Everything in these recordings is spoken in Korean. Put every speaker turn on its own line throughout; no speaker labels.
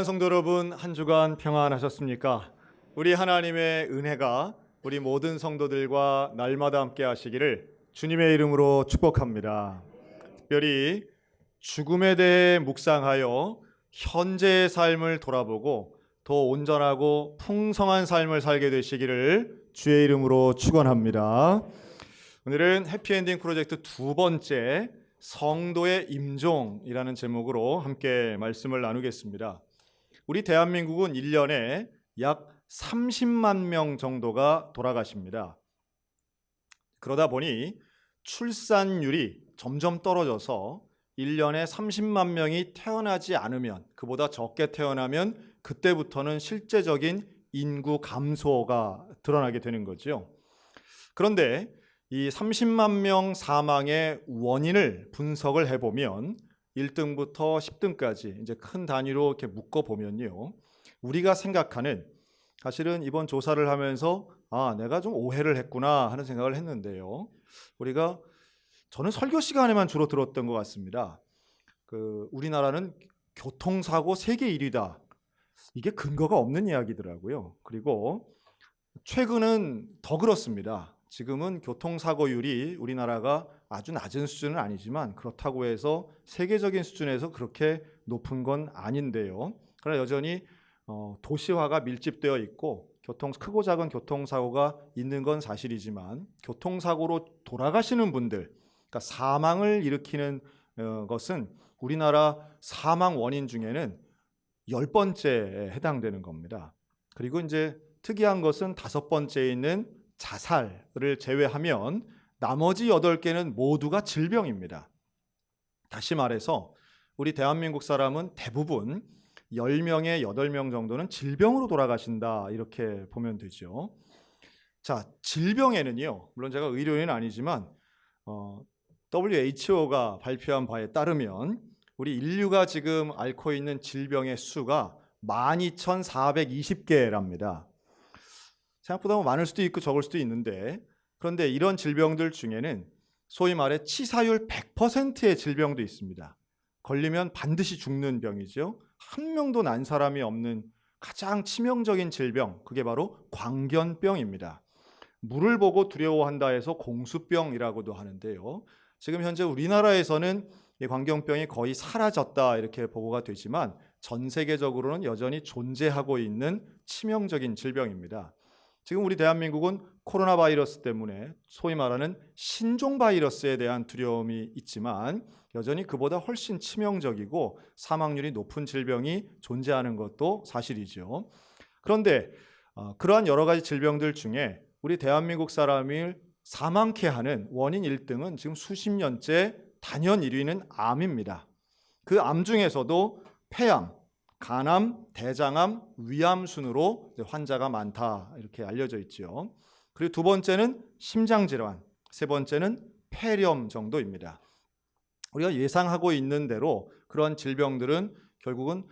사랑하는 성도 여러분, 한 주간 평안하셨습니까? 우리 하나님의 은혜가 우리 모든 성도들과 날마다 함께 하시기를 주님의 이름으로 축복합니다. 특별히 죽음에 대해 묵상하여 현재의 삶을 돌아보고 더 온전하고 풍성한 삶을 살게 되시기를 주의 이름으로 축원합니다. 오늘은 해피엔딩 프로젝트 두 번째 성도의 임종이라는 제목으로 함께 말씀을 나누겠습니다. 우리 대한민국은 1년에 약 30만 명 정도가 돌아가십니다. 그러다 보니 출산율이 점점 떨어져서 1년에 30만 명이 태어나지 않으면, 그보다 적게 태어나면 그때부터는 실제적인 인구 감소가 드러나게 되는 거죠. 그런데 이 30만 명 사망의 원인을 분석을 해보면 1등부터 10등까지 이제 큰 단위로 이렇게 묶어보면요, 우리가 생각하는, 사실은 이번 조사를 하면서 내가 좀 오해를 했구나 하는 생각을 했는데요, 저는 설교 시간에만 주로 들었던 것 같습니다. 우리나라는 교통사고 세계 1위다. 이게 근거가 없는 이야기더라고요. 그리고 최근은 더 그렇습니다. 지금은 교통사고율이 우리나라가 아주 낮은 수준은 아니지만 그렇다고 해서 세계적인 수준에서 그렇게 높은 건 아닌데요. 그러나 여전히 도시화가 밀집되어 있고 크고 작은 교통사고가 있는 건 사실이지만, 교통사고로 돌아가시는 분들, 그러니까 사망을 일으키는 것은 우리나라 사망 원인 중에는 10번째에 해당되는 겁니다. 그리고 이제 특이한 것은 5번째에 있는 자살을 제외하면 나머지 8개는 모두가 질병입니다. 다시 말해서 우리 대한민국 사람은 대부분 10명에 8명 정도는 질병으로 돌아가신다, 이렇게 보면 되죠. 자, 질병에는요, 물론 제가 의료인은 아니지만 WHO가 발표한 바에 따르면 우리 인류가 지금 앓고 있는 질병의 수가 12,420개랍니다. 생각보다 많을 수도 있고 적을 수도 있는데, 그런데 이런 질병들 중에는 소위 말해 치사율 100%의 질병도 있습니다. 걸리면 반드시 죽는 병이죠. 한 명도 난 사람이 없는 가장 치명적인 질병, 그게 바로 광견병입니다. 물을 보고 두려워한다 해서 공수병이라고도 하는데요, 지금 현재 우리나라에서는 이 광견병이 거의 사라졌다, 이렇게 보고가 되지만 전 세계적으로는 여전히 존재하고 있는 치명적인 질병입니다. 지금 우리 대한민국은 코로나 바이러스 때문에 소위 말하는 신종 바이러스에 대한 두려움이 있지만 여전히 그보다 훨씬 치명적이고 사망률이 높은 질병이 존재하는 것도 사실이죠. 그런데 그러한 여러 가지 질병들 중에 우리 대한민국 사람을 사망케 하는 원인 1등은 지금 수십 년째 단연 1위는 암입니다. 그 암 중에서도 폐암, 간암, 대장암, 위암 순으로 환자가 많다, 이렇게 알려져 있죠. 그리고 두 번째는 심장질환, 세 번째는 폐렴 정도입니다. 우리가 예상하고 있는 대로 그런 질병들은 결국은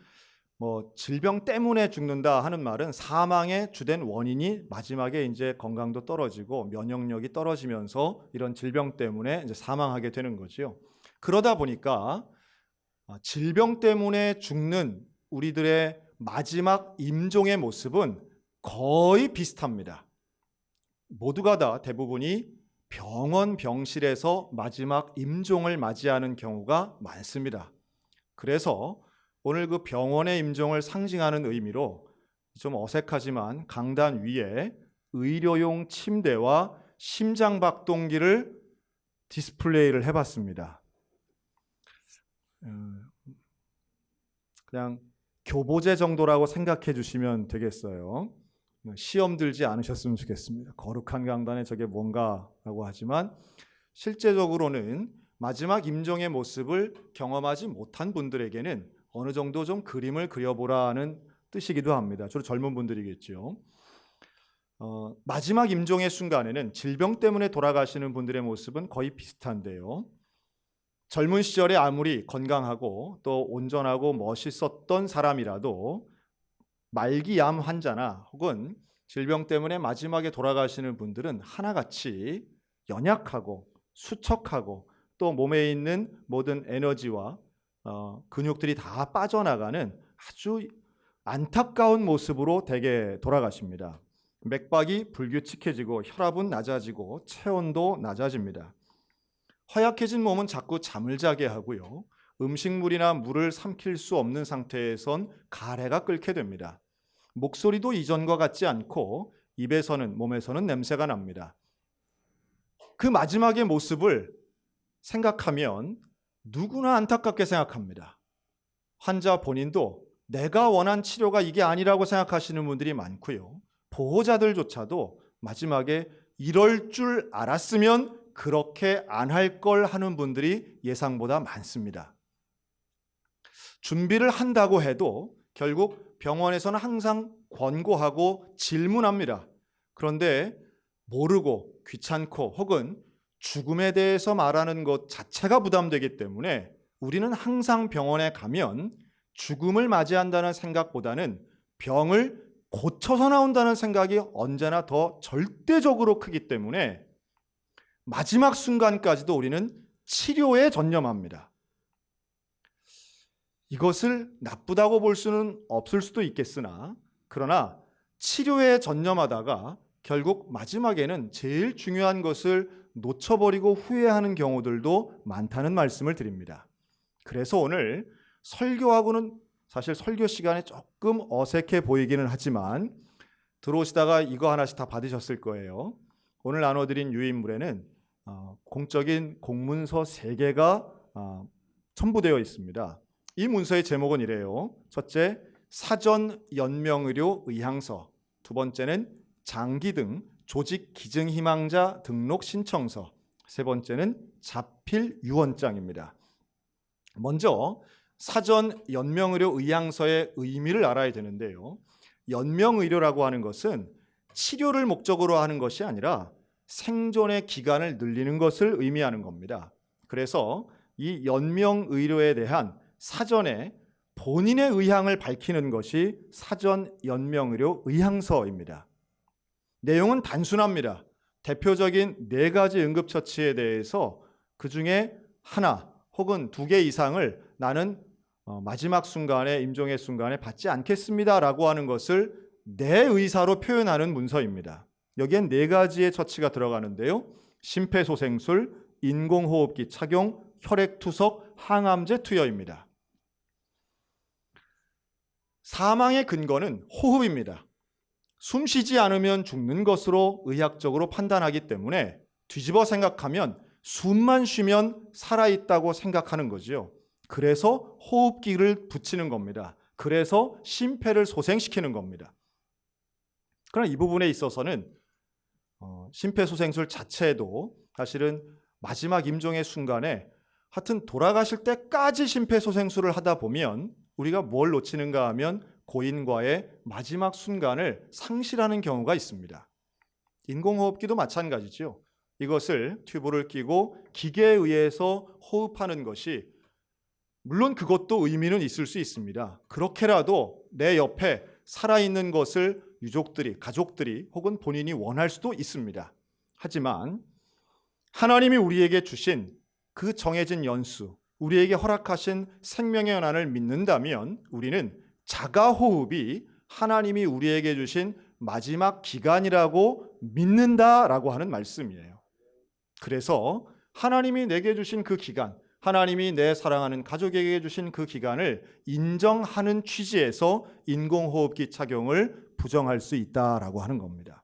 질병 때문에 죽는다 하는 말은 사망의 주된 원인이 마지막에 이제 건강도 떨어지고 면역력이 떨어지면서 이런 질병 때문에 이제 사망하게 되는 거죠. 그러다 보니까 질병 때문에 죽는 우리들의 마지막 임종의 모습은 거의 비슷합니다. 모두가 다 대부분이 병원 병실에서 마지막 임종을 맞이하는 경우가 많습니다. 그래서 오늘 그 병원의 임종을 상징하는 의미로 좀 어색하지만 강단 위에 의료용 침대와 심장박동기를 디스플레이를 해봤습니다. 그냥 교보제 정도라고 생각해 주시면 되겠어요. 시험 들지 않으셨으면 좋겠습니다. 거룩한 강단에 저게 뭔가라고 하지만 실제적으로는 마지막 임종의 모습을 경험하지 못한 분들에게는 어느 정도 좀 그림을 그려보라는 뜻이기도 합니다. 주로 젊은 분들이겠죠. 마지막 임종의 순간에는 질병 때문에 돌아가시는 분들의 모습은 거의 비슷한데요, 젊은 시절에 아무리 건강하고 또 온전하고 멋있었던 사람이라도 말기 암 환자나 혹은 질병 때문에 마지막에 돌아가시는 분들은 하나같이 연약하고 수척하고 또 몸에 있는 모든 에너지와 근육들이 다 빠져나가는 아주 안타까운 모습으로 댁에 돌아가십니다. 맥박이 불규칙해지고 혈압은 낮아지고 체온도 낮아집니다. 허약해진 몸은 자꾸 잠을 자게 하고요. 음식물이나 물을 삼킬 수 없는 상태에선 가래가 끓게 됩니다. 목소리도 이전과 같지 않고 입에서는 몸에서는 냄새가 납니다. 그 마지막의 모습을 생각하면 누구나 안타깝게 생각합니다. 환자 본인도 내가 원한 치료가 이게 아니라고 생각하시는 분들이 많고요. 보호자들조차도 마지막에 이럴 줄 알았으면 그렇게 안 할 걸 하는 분들이 예상보다 많습니다. 준비를 한다고 해도 결국 병원에서는 항상 권고하고 질문합니다. 그런데 모르고 귀찮고 혹은 죽음에 대해서 말하는 것 자체가 부담되기 때문에 우리는 항상 병원에 가면 죽음을 맞이한다는 생각보다는 병을 고쳐서 나온다는 생각이 언제나 더 절대적으로 크기 때문에 마지막 순간까지도 우리는 치료에 전념합니다. 이것을 나쁘다고 볼 수는 없을 수도 있겠으나 그러나 치료에 전념하다가 결국 마지막에는 제일 중요한 것을 놓쳐버리고 후회하는 경우들도 많다는 말씀을 드립니다. 그래서 오늘 설교하고는 사실 설교 시간에 조금 어색해 보이기는 하지만 들어오시다가 이거 하나씩 다 받으셨을 거예요. 오늘 나눠드린 유인물에는 공적인 공문서 3개가 첨부되어 있습니다. 이 문서의 제목은 이래요. 첫째, 사전 연명의료 의향서. 두 번째는 장기 등 조직 기증 희망자 등록 신청서. 세 번째는 자필 유언장입니다. 먼저 사전 연명의료 의향서의 의미를 알아야 되는데요. 연명의료라고 하는 것은 치료를 목적으로 하는 것이 아니라 생존의 기간을 늘리는 것을 의미하는 겁니다. 그래서 이 연명의료에 대한 사전에 본인의 의향을 밝히는 것이 사전 연명의료 의향서입니다. 내용은 단순합니다. 대표적인 4가지 응급처치에 대해서 그 중에 하나 혹은 2개 이상을 나는 마지막 순간에 임종의 순간에 받지 않겠습니다라고 하는 것을 내 의사로 표현하는 문서입니다. 여기엔 4가지의 처치가 들어가는데요. 심폐소생술, 인공호흡기 착용, 혈액투석, 항암제 투여입니다. 사망의 근거는 호흡입니다. 숨 쉬지 않으면 죽는 것으로 의학적으로 판단하기 때문에 뒤집어 생각하면 숨만 쉬면 살아있다고 생각하는 거지요. 그래서 호흡기를 붙이는 겁니다. 그래서 심폐를 소생시키는 겁니다. 그러나 이 부분에 있어서는 심폐소생술 자체도 사실은 마지막 임종의 순간에 하여튼 돌아가실 때까지 심폐소생술을 하다 보면 우리가 뭘 놓치는가 하면 고인과의 마지막 순간을 상실하는 경우가 있습니다. 인공호흡기도 마찬가지죠. 이것을 튜브를 끼고 기계에 의해서 호흡하는 것이 물론 그것도 의미는 있을 수 있습니다. 그렇게라도 내 옆에 살아있는 것을 유족들이, 가족들이 혹은 본인이 원할 수도 있습니다. 하지만 하나님이 우리에게 주신 그 정해진 연수, 우리에게 허락하신 생명의 연한을 믿는다면 우리는 자가호흡이 하나님이 우리에게 주신 마지막 기간이라고 믿는다라고 하는 말씀이에요. 그래서 하나님이 내게 주신 그 기간, 하나님이 내 사랑하는 가족에게 주신 그 기간을 인정하는 취지에서 인공호흡기 착용을 부정할 수 있다라고 하는 겁니다.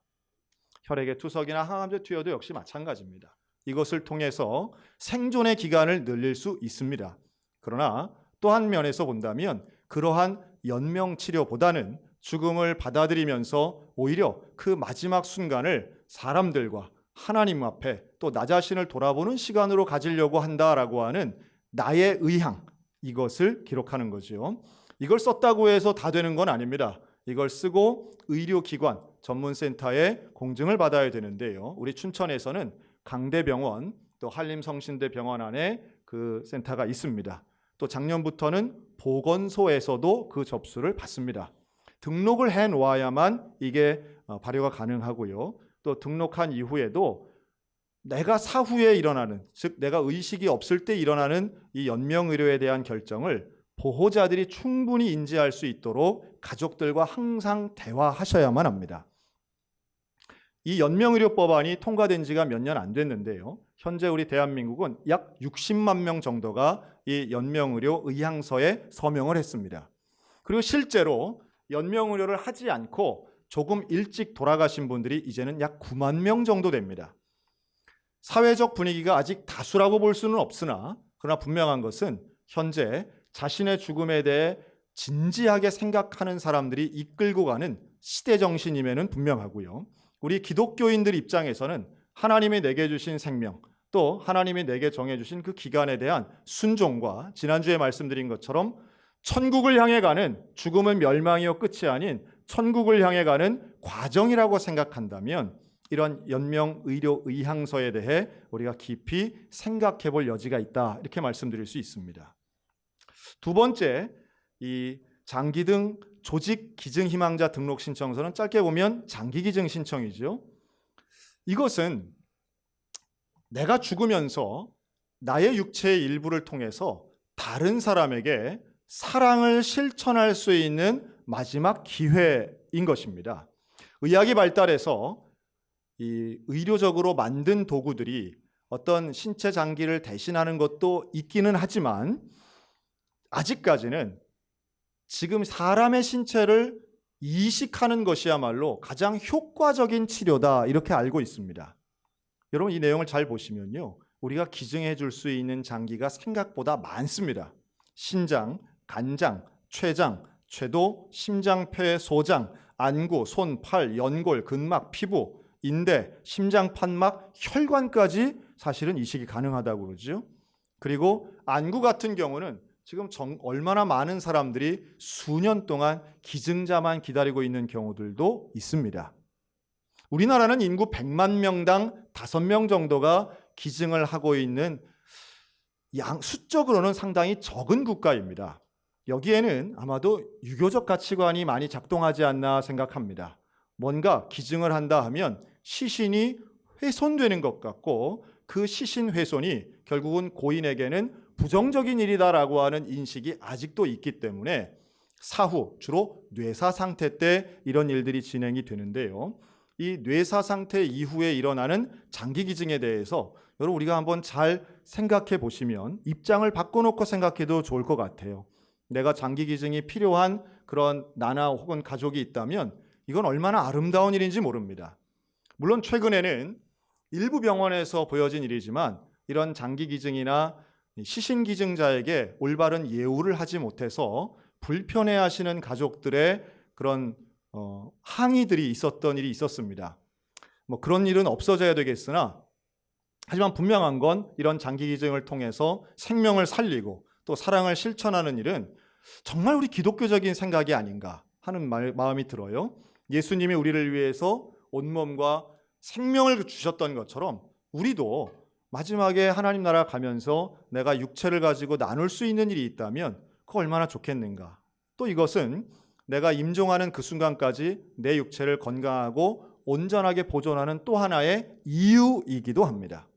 혈액의 투석이나 항암제 투여도 역시 마찬가지입니다. 이것을 통해서 생존의 기간을 늘릴 수 있습니다. 그러나 또 한 면에서 본다면 그러한 연명치료보다는 죽음을 받아들이면서 오히려 그 마지막 순간을 사람들과 하나님 앞에 또 나 자신을 돌아보는 시간으로 가지려고 한다라고 하는 나의 의향, 이것을 기록하는 거죠. 이걸 썼다고 해서 다 되는 건 아닙니다. 이걸 쓰고 의료기관, 전문센터에 공증을 받아야 되는데요. 우리 춘천에서는 강대병원, 또 한림성신대병원 안에 그 센터가 있습니다. 또 작년부터는 보건소에서도 그 접수를 받습니다. 등록을 해 놓아야만 이게 발효가 가능하고요. 또 등록한 이후에도 내가 사후에 일어나는, 즉 내가 의식이 없을 때 일어나는 이 연명의료에 대한 결정을 보호자들이 충분히 인지할 수 있도록 가족들과 항상 대화하셔야만 합니다. 이 연명의료법안이 통과된 지가 몇 년 안 됐는데요. 현재 우리 대한민국은 약 60만 명 정도가 이 연명의료 의향서에 서명을 했습니다. 그리고 실제로 연명의료를 하지 않고 조금 일찍 돌아가신 분들이 이제는 약 9만 명 정도 됩니다. 사회적 분위기가 아직 다수라고 볼 수는 없으나 그러나 분명한 것은 현재 자신의 죽음에 대해 진지하게 생각하는 사람들이 이끌고 가는 시대 정신임에는 분명하고요. 우리 기독교인들 입장에서는 하나님이 내게 주신 생명, 또 하나님이 내게 정해주신 그 기간에 대한 순종과 지난주에 말씀드린 것처럼 천국을 향해 가는, 죽음은 멸망이요 끝이 아닌 천국을 향해 가는 과정이라고 생각한다면 이런 연명의료의향서에 대해 우리가 깊이 생각해 볼 여지가 있다, 이렇게 말씀드릴 수 있습니다. 두 번째, 이 장기 등 조직 기증 희망자 등록 신청서는 짧게 보면 장기 기증 신청이죠. 이것은 내가 죽으면서 나의 육체의 일부를 통해서 다른 사람에게 사랑을 실천할 수 있는 마지막 기회인 것입니다. 의학이 발달해서 이 의료적으로 만든 도구들이 어떤 신체 장기를 대신하는 것도 있기는 하지만 아직까지는 지금 사람의 신체를 이식하는 것이야말로 가장 효과적인 치료다, 이렇게 알고 있습니다. 여러분, 이 내용을 잘 보시면요, 우리가 기증해 줄 수 있는 장기가 생각보다 많습니다. 신장, 간장, 췌장, 췌도, 심장, 폐, 소장, 안구, 손, 팔, 연골, 근막, 피부, 인대, 심장, 판막, 혈관까지 사실은 이식이 가능하다고 그러죠. 그리고 안구 같은 경우는 지금 얼마나 많은 사람들이 수년 동안 기증자만 기다리고 있는 경우들도 있습니다. 우리나라는 인구 100만 명당 5명 정도가 기증을 하고 있는 수적으로는 상당히 적은 국가입니다. 여기에는 아마도 유교적 가치관이 많이 작동하지 않나 생각합니다. 뭔가 기증을 한다 하면 시신이 훼손되는 것 같고 그 시신 훼손이 결국은 고인에게는 부정적인 일이다라고 하는 인식이 아직도 있기 때문에 사후 주로 뇌사 상태 때 이런 일들이 진행이 되는데요. 이 뇌사 상태 이후에 일어나는 장기 기증에 대해서 여러분 우리가 한번 잘 생각해 보시면 입장을 바꿔놓고 생각해도 좋을 것 같아요. 내가 장기 기증이 필요한 그런 나나 혹은 가족이 있다면 이건 얼마나 아름다운 일인지 모릅니다. 물론 최근에는 일부 병원에서 보여진 일이지만 이런 장기 기증이나 시신 기증자에게 올바른 예우를 하지 못해서 불편해하시는 가족들의 그런 항의들이 있었던 일이 있었습니다. 그런 일은 없어져야 되겠으나 하지만 분명한 건 이런 장기 기증을 통해서 생명을 살리고 또 사랑을 실천하는 일은 정말 우리 기독교적인 생각이 아닌가 하는 마음이 들어요. 예수님이 우리를 위해서 온몸과 생명을 주셨던 것처럼 우리도 마지막에 하나님 나라 가면서 내가 육체를 가지고 나눌 수 있는 일이 있다면 그거 얼마나 좋겠는가. 또 이것은 내가 임종하는 그 순간까지 내 육체를 건강하고 온전하게 보존하는 또 하나의 이유이기도 합니다.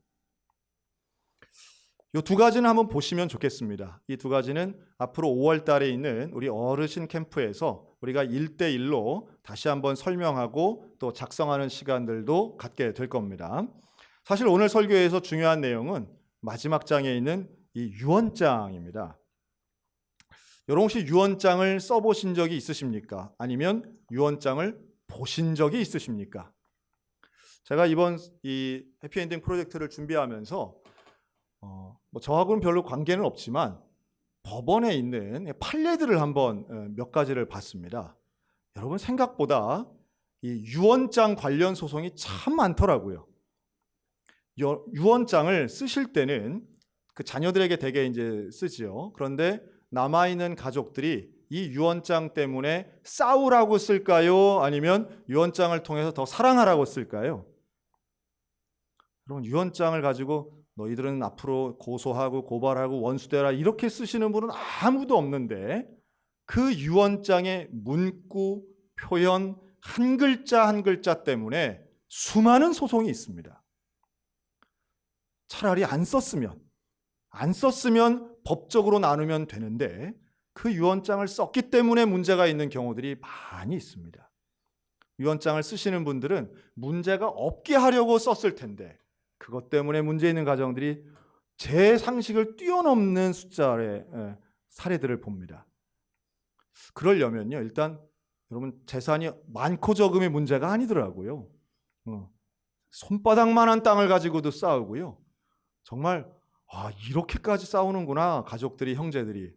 이 두 가지는 한번 보시면 좋겠습니다. 이 두 가지는 앞으로 5월 달에 있는 우리 어르신 캠프에서 우리가 1대1로 다시 한번 설명하고 또 작성하는 시간들도 갖게 될 겁니다. 사실 오늘 설교에서 중요한 내용은 마지막 장에 있는 이 유언장입니다. 여러분 혹시 유언장을 써보신 적이 있으십니까? 아니면 유언장을 보신 적이 있으십니까? 제가 이번 이 해피엔딩 프로젝트를 준비하면서 저하고는 별로 관계는 없지만 법원에 있는 판례들을 한번 몇 가지를 봤습니다. 여러분 생각보다 이 유언장 관련 소송이 참 많더라고요. 유언장을 쓰실 때는 그 자녀들에게 대개 이제 쓰지요. 그런데 남아있는 가족들이 이 유언장 때문에 싸우라고 쓸까요? 아니면 유언장을 통해서 더 사랑하라고 쓸까요? 여러분 유언장을 가지고 너희들은 앞으로 고소하고 고발하고 원수되라 이렇게 쓰시는 분은 아무도 없는데 그 유언장의 문구, 표현, 한 글자 한 글자 때문에 수많은 소송이 있습니다. 차라리 안 썼으면 법적으로 나누면 되는데 그 유언장을 썼기 때문에 문제가 있는 경우들이 많이 있습니다. 유언장을 쓰시는 분들은 문제가 없게 하려고 썼을 텐데 그것 때문에 문제 있는 가정들이 제 상식을 뛰어넘는 숫자의 사례들을 봅니다. 그러려면요, 일단 여러분 재산이 많고 적음의 문제가 아니더라고요. 손바닥만한 땅을 가지고도 싸우고요. 정말 이렇게까지 싸우는구나, 가족들이, 형제들이.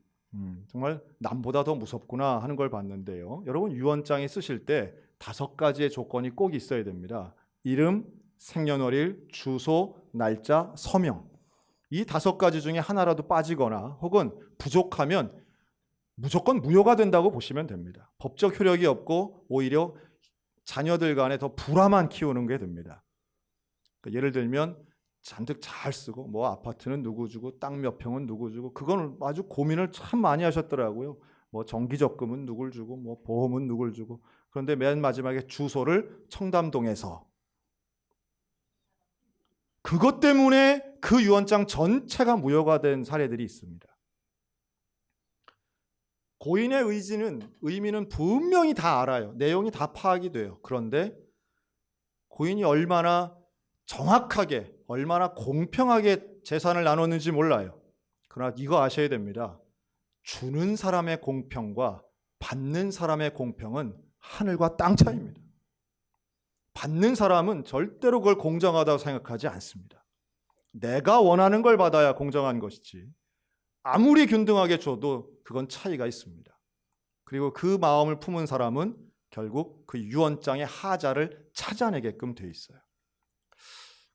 정말 남보다 더 무섭구나 하는 걸 봤는데요. 여러분 유언장에 쓰실 때 5가지의 조건이 꼭 있어야 됩니다. 이름, 생년월일, 주소, 날짜, 서명. 이 5가지 중에 하나라도 빠지거나 혹은 부족하면 무조건 무효가 된다고 보시면 됩니다. 법적 효력이 없고 오히려 자녀들 간에 더 불화만 키우는 게 됩니다. 예를 들면 잔뜩 잘 쓰고 뭐 아파트는 누구 주고 땅 몇 평은 누구 주고 그건 아주 고민을 참 많이 하셨더라고요. 뭐 정기적금은 누굴 주고 뭐 보험은 누굴 주고 그런데 맨 마지막에 주소를 청담동에서 그것 때문에 그 유언장 전체가 무효가 된 사례들이 있습니다. 고인의 의미는 분명히 다 알아요. 내용이 다 파악이 돼요. 그런데 고인이 얼마나 정확하게, 얼마나 공평하게 재산을 나눴는지 몰라요. 그러나 이거 아셔야 됩니다. 주는 사람의 공평과 받는 사람의 공평은 하늘과 땅 차이입니다. 받는 사람은 절대로 그걸 공정하다고 생각하지 않습니다. 내가 원하는 걸 받아야 공정한 것이지 아무리 균등하게 줘도 그건 차이가 있습니다. 그리고 그 마음을 품은 사람은 결국 그 유언장의 하자를 찾아내게끔 돼 있어요.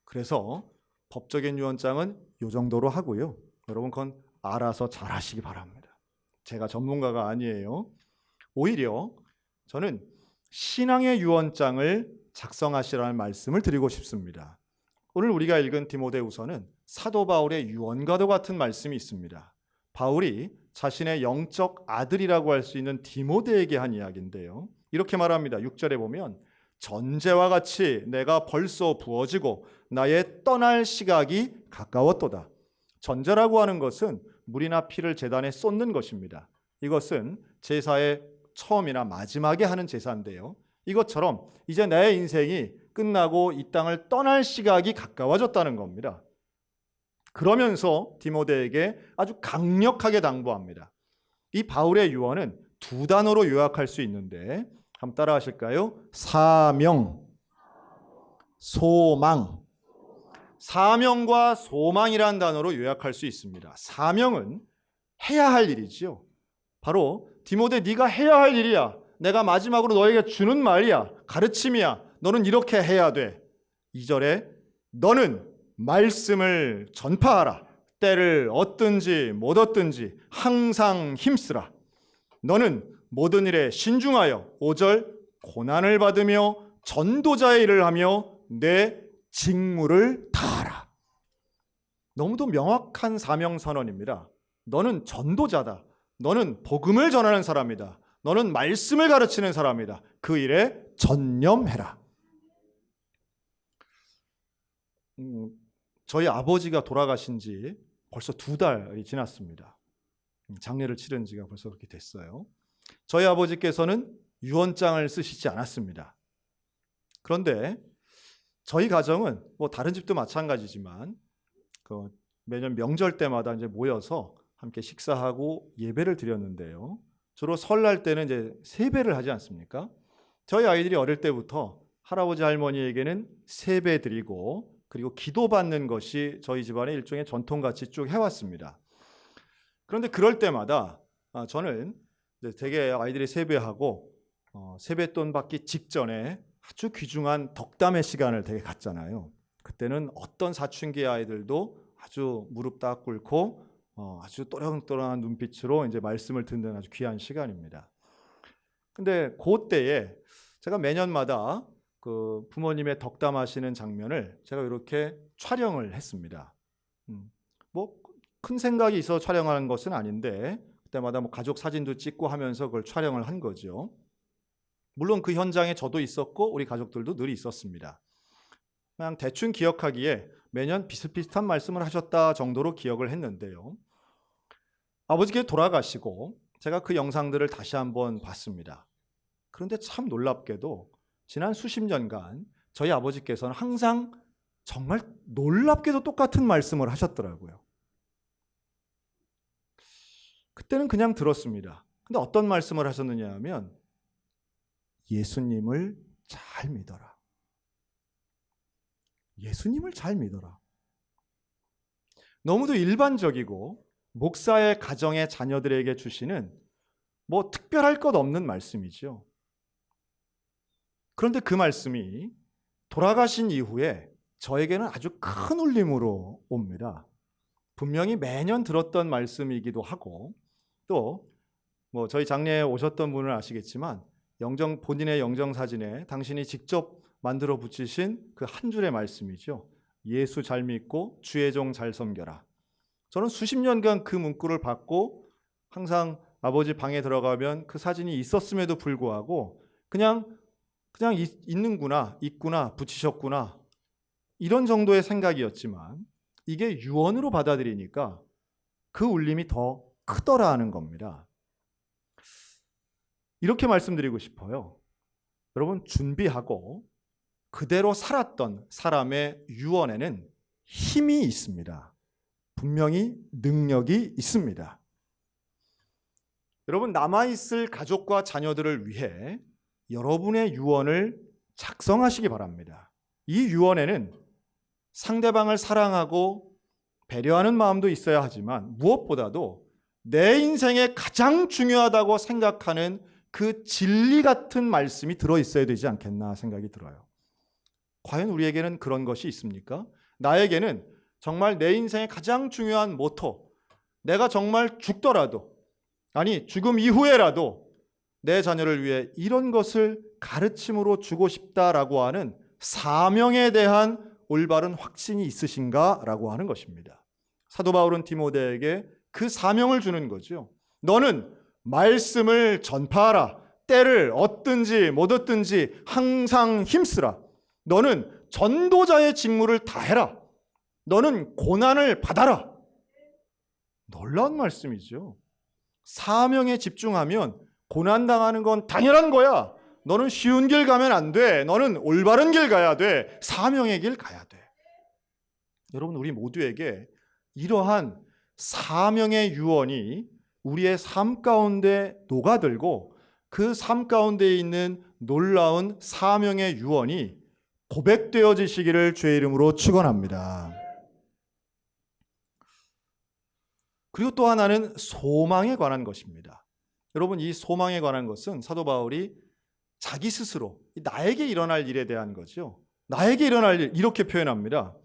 그래서 법적인 유언장은 이 정도로 하고요. 여러분 그건 알아서 잘 하시기 바랍니다. 제가 전문가가 아니에요. 오히려 저는 신앙의 유언장을 작성하시라는 말씀을 드리고 싶습니다. 오늘 우리가 읽은 디모데후서는 사도 바울의 유언과도 같은 말씀이 있습니다. 바울이 자신의 영적 아들이라고 할 수 있는 디모데에게 한 이야기인데요. 이렇게 말합니다. 6절에 보면 전제와 같이 내가 벌써 부어지고 나의 떠날 시각이 가까웠도다. 전제라고 하는 것은 물이나 피를 제단에 쏟는 것입니다. 이것은 제사의 처음이나 마지막에 하는 제사인데요. 이것처럼 이제 내 인생이 끝나고 이 땅을 떠날 시각이 가까워졌다는 겁니다. 그러면서 디모데에게 아주 강력하게 당부합니다. 이 바울의 유언은 2단어로 요약할 수 있는데 한번 따라 하실까요? 사명, 소망. 사명과 소망이라는 단어로 요약할 수 있습니다. 사명은 해야 할 일이지요. 바로 디모데 네가 해야 할 일이야. 내가 마지막으로 너에게 주는 말이야. 가르침이야. 너는 이렇게 해야 돼. 2절에 너는 말씀을 전파하라. 때를 얻든지 못 얻든지 항상 힘쓰라. 너는 모든 일에 신중하여 5절 고난을 받으며 전도자의 일을 하며 내 직무를 다하라. 너무도 명확한 사명 선언입니다. 너는 전도자다. 너는 복음을 전하는 사람이다. 너는 말씀을 가르치는 사람이다. 그 일에 전념해라. 저희 아버지가 돌아가신 지 벌써 2달이 지났습니다. 장례를 치른 지가 벌써 그렇게 됐어요. 저희 아버지께서는 유언장을 쓰시지 않았습니다. 그런데 저희 가정은 뭐 다른 집도 마찬가지지만 매년 명절 때마다 이제 모여서 함께 식사하고 예배를 드렸는데요. 주로 설날 때는 이제 세배를 하지 않습니까? 저희 아이들이 어릴 때부터 할아버지 할머니에게는 세배 드리고 그리고 기도받는 것이 저희 집안의 일종의 전통같이 쭉 해왔습니다. 그런데 그럴 때마다 저는 되게 아이들이 세배하고 세뱃돈 받기 직전에 아주 귀중한 덕담의 시간을 되게 갖잖아요. 그때는 어떤 사춘기 아이들도 아주 무릎 딱 꿇고 아주 또렷또렷한 눈빛으로 이제 말씀을 듣는 아주 귀한 시간입니다. 근데 그때에 제가 매년마다 그 부모님의 덕담하시는 장면을 제가 이렇게 촬영을 했습니다. 뭐 큰 생각이 있어서 촬영하는 것은 아닌데 그때마다 뭐 가족 사진도 찍고 하면서 그걸 촬영을 한 거죠. 물론 그 현장에 저도 있었고 우리 가족들도 늘 있었습니다. 그냥 대충 기억하기에 매년 비슷비슷한 말씀을 하셨다 정도로 기억을 했는데요. 아버지께서 돌아가시고 제가 그 영상들을 다시 한번 봤습니다. 그런데 참 놀랍게도 지난 수십 년간 저희 아버지께서는 항상 정말 놀랍게도 똑같은 말씀을 하셨더라고요. 그때는 그냥 들었습니다. 근데 어떤 말씀을 하셨느냐 하면 예수님을 잘 믿어라. 예수님을 잘 믿어라. 너무도 일반적이고 목사의 가정의 자녀들에게 주시는 뭐 특별할 것 없는 말씀이죠. 그런데 그 말씀이 돌아가신 이후에 저에게는 아주 큰 울림으로 옵니다. 분명히 매년 들었던 말씀이기도 하고 또 뭐 저희 장례에 오셨던 분은 아시겠지만 본인의 영정 사진에 당신이 직접 만들어 붙이신 그 한 줄의 말씀이죠. 예수 잘 믿고 주의 종 잘 섬겨라. 저는 수십 년간 그 문구를 받고 항상 아버지 방에 들어가면 그 사진이 있었음에도 불구하고 그냥 있구나 붙이셨구나 이런 정도의 생각이었지만 이게 유언으로 받아들이니까 그 울림이 더 크더라 하는 겁니다. 이렇게 말씀드리고 싶어요. 여러분, 준비하고 그대로 살았던 사람의 유언에는 힘이 있습니다. 분명히 능력이 있습니다. 여러분, 남아있을 가족과 자녀들을 위해 여러분의 유언을 작성하시기 바랍니다. 이 유언에는 상대방을 사랑하고 배려하는 마음도 있어야 하지만 무엇보다도 내 인생에 가장 중요하다고 생각하는 그 진리 같은 말씀이 들어있어야 되지 않겠나 생각이 들어요. 과연 우리에게는 그런 것이 있습니까? 나에게는 정말 내 인생의 가장 중요한 모토, 내가 정말 죽더라도, 아니 죽음 이후에라도 내 자녀를 위해 이런 것을 가르침으로 주고 싶다라고 하는 사명에 대한 올바른 확신이 있으신가? 라고 하는 것입니다. 사도 바울은 디모데에게 그 사명을 주는 거죠. 너는 말씀을 전파하라. 때를 얻든지 못 얻든지 항상 힘쓰라. 너는 전도자의 직무를 다해라. 너는 고난을 받아라. 놀라운 말씀이죠. 사명에 집중하면 고난당하는 건 당연한 거야. 너는 쉬운 길 가면 안 돼. 너는 올바른 길 가야 돼. 사명의 길 가야 돼. 여러분, 우리 모두에게 이러한 사명의 유언이 우리의 삶 가운데 녹아들고 그 삶 가운데 있는 놀라운 사명의 유언이 고백되어지시기를 주의 이름으로 축원합니다. 그리고 또 하나는 소망에 관한 것입니다. 여러분, 이 소망에 관한 것은 사도 바울이 자기 스스로 나에게 일어날 일에 대한 거죠. 나에게 일어날 일 이렇게 표현합니다.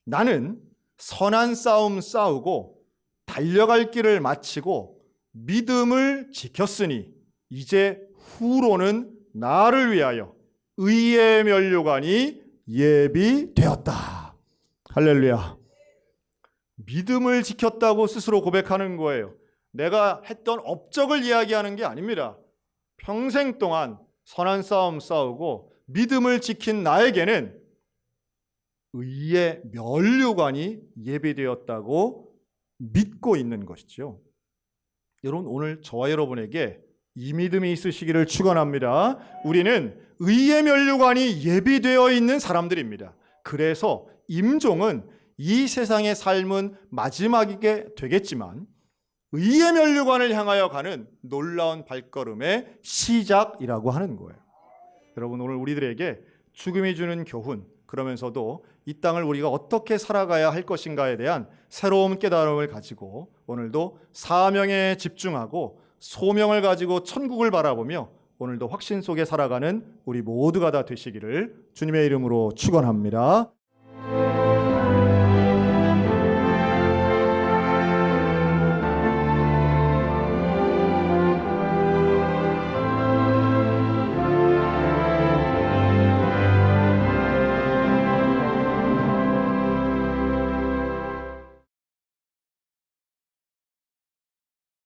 나는 선한 싸움 싸우고 달려갈 길을 마치고 믿음을 지켰으니 이제 후로는 나를 위하여 의의 면류관이 예비되었다. 할렐루야. 믿음을 지켰다고 스스로 고백하는 거예요. 내가 했던 업적을 이야기하는 게 아닙니다. 평생 동안 선한 싸움 싸우고 믿음을 지킨 나에게는 의의 면류관이 예비되었다고 믿고 있는 것이죠. 여러분, 오늘 저와 여러분에게 이 믿음이 있으시기를 축원합니다. 우리는 의의 면류관이 예비되어 있는 사람들입니다. 그래서 임종은 이 세상의 삶은 마지막이게 되겠지만 의의 면류관을 향하여 가는 놀라운 발걸음의 시작이라고 하는 거예요. 여러분, 오늘 우리들에게 죽음이 주는 교훈, 그러면서도 이 땅을 우리가 어떻게 살아가야 할 것인가에 대한 새로운 깨달음을 가지고 오늘도 사명에 집중하고 소명을 가지고 천국을 바라보며 오늘도 확신 속에 살아가는 우리 모두가 다 되시기를 주님의 이름으로 축원합니다.